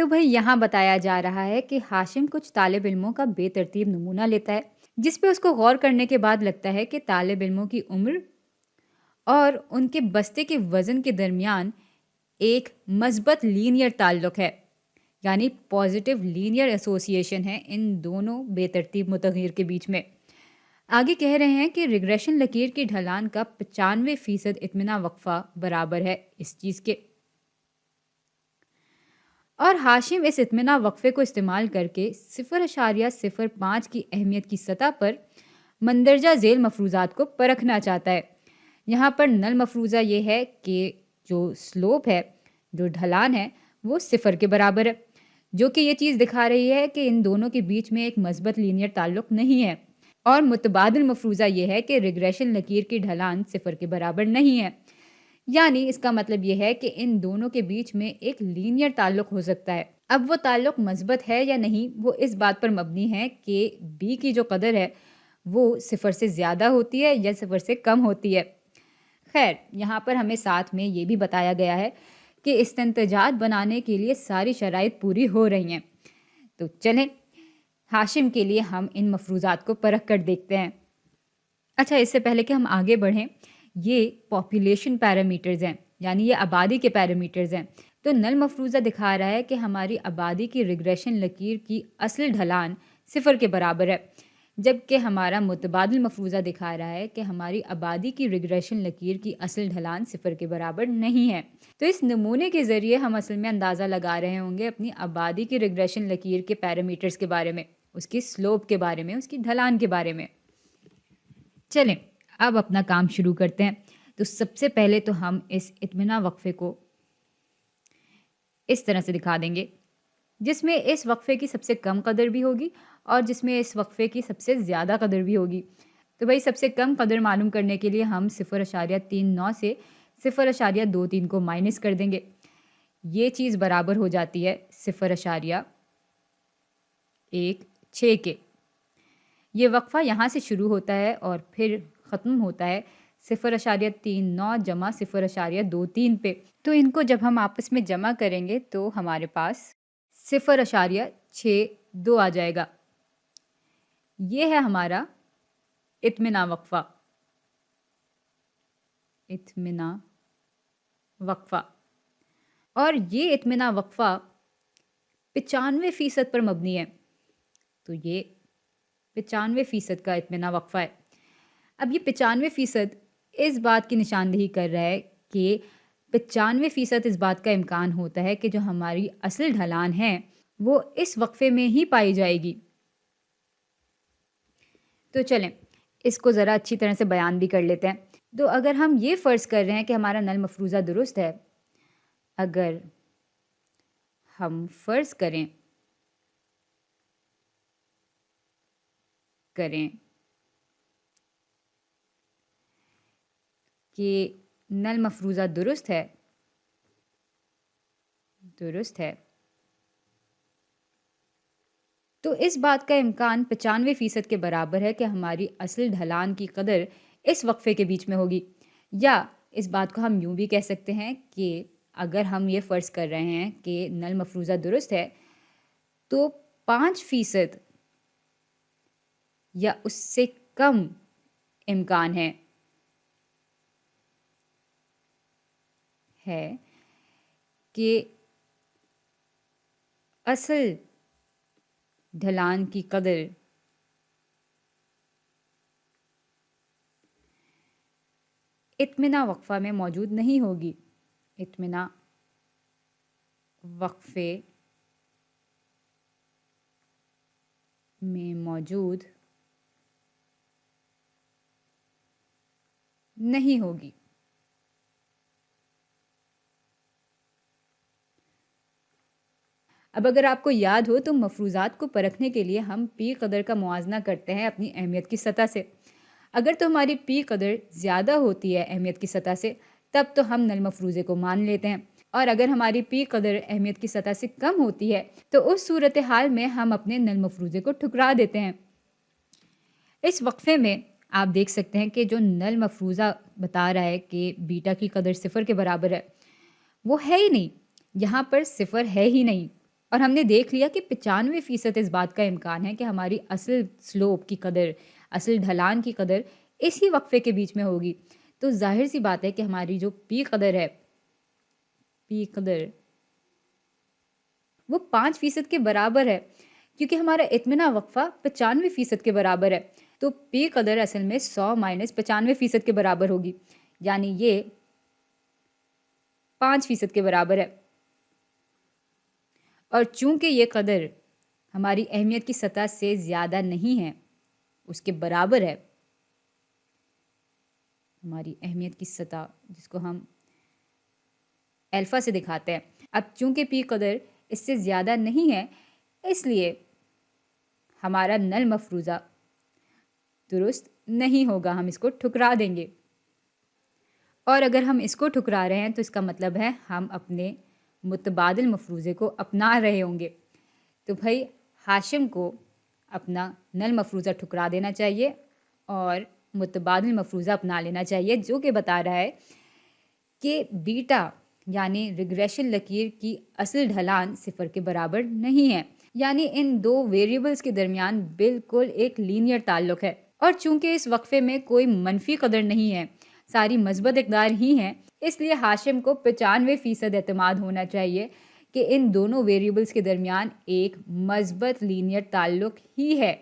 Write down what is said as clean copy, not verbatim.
تو بھائی یہاں بتایا جا رہا ہے کہ ہاشم کچھ طالب علموں کا بے ترتیب نمونہ لیتا ہے، جس پہ اس کو غور کرنے کے بعد لگتا ہے کہ طالب علموں کی عمر اور ان کے بستے کے وزن کے درمیان ایک مثبت لینئر تعلق ہے، یعنی پازیٹیو لینئر ایسوسیشن ہے ان دونوں بے ترتیب متغیر کے بیچ میں۔ آگے کہہ رہے ہیں کہ ریگریشن لکیر کی ڈھلان کا 95% اطمینان وقفہ برابر ہے اس چیز کے، اور ہاشم اس اطمینان وقفے کو استعمال کر کے 0.05 کی اہمیت کی سطح پر مندرجہ ذیل مفروضات کو پرکھنا چاہتا ہے۔ یہاں پر نل مفروضہ یہ ہے کہ جو سلوپ ہے، جو ڈھلان ہے، وہ 0 کے برابر ہے، جو کہ یہ چیز دکھا رہی ہے کہ ان دونوں کے بیچ میں ایک مثبت لینئر تعلق نہیں ہے۔ اور متبادل مفروضہ یہ ہے کہ ریگریشن لکیر کی ڈھلان 0 کے برابر نہیں ہے، یعنی اس کا مطلب یہ ہے کہ ان دونوں کے بیچ میں ایک لینئر تعلق ہو سکتا ہے۔ اب وہ تعلق مثبت ہے یا نہیں، وہ اس بات پر مبنی ہے کہ بی کی جو قدر ہے وہ 0 سے زیادہ ہوتی ہے یا 0 سے کم ہوتی ہے۔ خیر، یہاں پر ہمیں ساتھ میں یہ بھی بتایا گیا ہے کہ استنتاجات بنانے کے لیے ساری شرائط پوری ہو رہی ہیں۔ تو چلیں ہاشم کے لیے ہم ان مفروضات کو پرکھ کر دیکھتے ہیں۔ اچھا، اس سے پہلے کہ ہم آگے بڑھیں، یہ پاپولیشن پیرامیٹرز ہیں، یعنی یہ آبادی کے پیرامیٹرز ہیں۔ تو نل مفروضہ دکھا رہا ہے کہ ہماری آبادی کی ریگریشن لکیر کی اصل ڈھلان 0 کے برابر ہے، جبکہ ہمارا متبادل مفروضہ دکھا رہا ہے کہ ہماری آبادی کی ریگریشن لکیر کی اصل ڈھلان 0 کے برابر نہیں ہے۔ تو اس نمونے کے ذریعے ہم اصل میں اندازہ لگا رہے ہوں گے اپنی آبادی کی ریگریشن لکیر کے پیرامیٹرز کے بارے میں، اس کی سلوپ کے بارے میں، اس کی ڈھلان کے بارے میں۔ چلیں اب اپنا کام شروع کرتے ہیں۔ تو سب سے پہلے تو ہم اس اطمینان وقفے کو اس طرح سے دکھا دیں گے، جس میں اس وقفے کی سب سے کم قدر بھی ہوگی اور جس میں اس وقفے کی سب سے زیادہ قدر بھی ہوگی۔ تو بھائی سب سے کم قدر معلوم کرنے کے لیے ہم 0.39 سے 0.23 کو مائنس کر دیں گے، یہ چیز برابر ہو جاتی ہے 0.16 کے۔ یہ وقفہ یہاں سے شروع ہوتا ہے اور پھر ختم ہوتا ہے 0.39 جمع 0.23 پہ۔ تو ان کو جب ہم آپس میں جمع کریں گے تو ہمارے پاس 0.62 آ جائے گا۔ یہ ہے ہمارا اطمینان وقفہ، اطمینان وقفہ، اور یہ اطمینان وقفہ 95% پر مبنی ہے۔ تو یہ 95% کا اطمینان وقفہ ہے۔ اب یہ 95% اس بات کی نشاندہی کر رہا ہے کہ 95% اس بات کا امکان ہوتا ہے کہ جو ہماری اصل ڈھلان ہے وہ اس وقفے میں ہی پائی جائے گی۔ تو چلیں اس کو ذرا اچھی طرح سے بیان بھی کر لیتے ہیں۔ تو اگر ہم یہ فرض کر رہے ہیں کہ ہمارا نل مفروضہ درست ہے، اگر ہم فرض کریں کہ نل مفروضہ درست ہے تو اس بات کا امکان 95% کے برابر ہے کہ ہماری اصل ڈھلان کی قدر اس وقفے کے بیچ میں ہوگی۔ یا اس بات کو ہم یوں بھی کہہ سکتے ہیں کہ اگر ہم یہ فرض کر رہے ہیں کہ نل مفروضہ درست ہے تو 5% یا اس سے کم امکان ہے کہ اصل ڈھلان کی قدر اطمینان وقفہ میں موجود نہیں ہوگی، اطمینان وقفے میں موجود نہیں ہوگی۔ اب اگر آپ کو یاد ہو تو مفروضات کو پرکھنے کے لیے ہم پی قدر کا موازنہ کرتے ہیں اپنی اہمیت کی سطح سے۔ اگر تو ہماری پی قدر زیادہ ہوتی ہے اہمیت کی سطح سے، تب تو ہم نل مفروضے کو مان لیتے ہیں، اور اگر ہماری پی قدر اہمیت کی سطح سے کم ہوتی ہے تو اس صورتحال میں ہم اپنے نل مفروضے کو ٹھکرا دیتے ہیں۔ اس وقفے میں آپ دیکھ سکتے ہیں کہ جو نل مفروضہ بتا رہا ہے کہ بیٹا کی قدر 0 کے برابر ہے، وہ ہے ہی نہیں، یہاں پر 0 ہے ہی نہیں۔ اور ہم نے دیکھ لیا کہ 95% اس بات کا امکان ہے کہ ہماری اصل سلوپ کی قدر، اصل ڈھلان کی قدر اسی وقفے کے بیچ میں ہوگی۔ تو ظاہر سی بات ہے کہ ہماری جو پی قدر ہے، پی قدر وہ 5% کے برابر ہے، کیونکہ ہمارا اطمینہ وقفہ 95% کے برابر ہے۔ تو پی قدر اصل میں 100 مائنس 95% کے برابر ہوگی، یعنی یہ 5% کے برابر ہے۔ اور چونکہ یہ قدر ہماری اہمیت کی سطح سے زیادہ نہیں ہے، اس کے برابر ہے، ہماری اہمیت کی سطح جس کو ہم الفا سے دکھاتے ہیں۔ اب چونکہ پی قدر اس سے زیادہ نہیں ہے، اس لیے ہمارا نل مفروضہ درست نہیں ہوگا، ہم اس کو ٹھکرا دیں گے۔ اور اگر ہم اس کو ٹھکرا رہے ہیں تو اس کا مطلب ہے ہم اپنے متبادل مفروضے کو اپنا رہے ہوں گے۔ تو بھائی ہاشم کو اپنا نل مفروضہ ٹھکرا دینا چاہیے اور متبادل مفروضہ اپنا لینا چاہیے، جو کہ بتا رہا ہے کہ بیٹا یعنی ریگریشن لکیر کی اصل ڈھلان 0 کے برابر نہیں ہے، یعنی ان دو ویریبلز کے درمیان بالکل ایک لینئر تعلق ہے۔ اور چونکہ اس وقفے میں کوئی منفی قدر نہیں ہے، ساری مثبت اقدار ہی ہیں، اس لیے ہاشم کو 95% اعتماد ہونا چاہیے کہ ان دونوں ویریبلز کے درمیان ایک مثبت لینئر تعلق ہی ہے۔